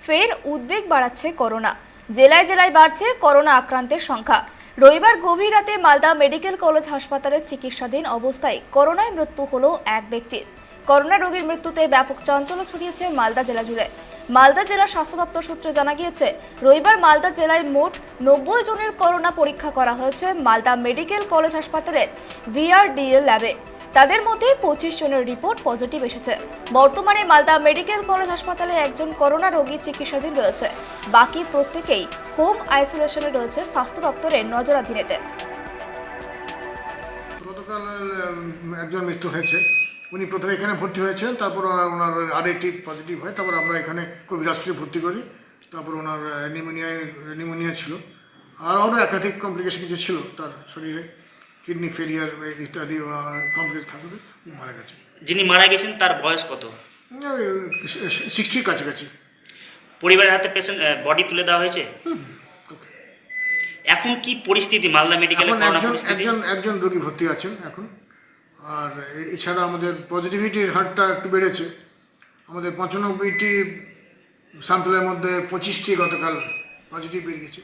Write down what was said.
ফের উদ্বেগ বাড়াচ্ছে করোনা। জেলায় জেলায় বাড়ছে করোনা আক্রান্তের সংখ্যা। রবিবার গভীর রাতে মালদা মেডিকেল কলেজ হাসপাতালে চিকিৎসাধীন অবস্থায় করোনায় মৃত্যু হলো এক ব্যক্তির। করোনা রোগীর মৃত্যুতে ব্যাপক চাঞ্চল্য ছড়িয়েছে মালদা জেলা জুড়ে। মালদা জেলা স্বাস্থ্য দপ্তর সূত্রে জানা গিয়েছে, রবিবার মালদা জেলায় মোট 90 জনের করোনা পরীক্ষা করা হয়েছে মালদা মেডিকেল কলেজ হাসপাতালের VRDL ল্যাবে। তাদের মধ্যে 25 জনের রিপোর্ট পজিটিভ এসেছে। বর্তমানে মালদা মেডিকেল কলেজ হাসপাতালে একজন করোনা রোগী চিকিৎসাধীন রয়েছে। বাকি প্রত্যেকেই হোম আইসোলেশনে রয়েছে স্বাস্থ্য দপ্তরের নজরাধীনেতে। গতকাল একজন মৃত্যু হয়েছে। উনি প্রথমে এখানে ভর্তি হয়েছিলেন, তারপর ওনার আরএটি পজিটিভ হয়, তারপর আমরা এখানে কোভিড হসপিটালে ভর্তি করি। তারপর ওনার নিউমোনিয়া ছিল, আর আরও একাধিক কমপ্লিকেশন কিছু ছিল তার শরীরে, কিডনি ফেলিয়ার ইত্যাদি কমপ্লিকেশন থাকলে মারা গেছে। যিনি মারা গেছেন তার বয়স কত? 60-র কাছাকাছি। পরিবারের হাতে পেশেন্ট বডি তুলে দেওয়া হয়েছে। এখন কি পরিস্থিতি মালদা মেডিকেলে? একজন রোগী ভর্তি আছেন এখন। আর এছাড়া আমাদের পজিটিভিটির হারটা একটু বেড়েছে। আমাদের 95টি স্যাম্পলের মধ্যে 25টি গতকাল পজিটিভ বেরিয়েছে।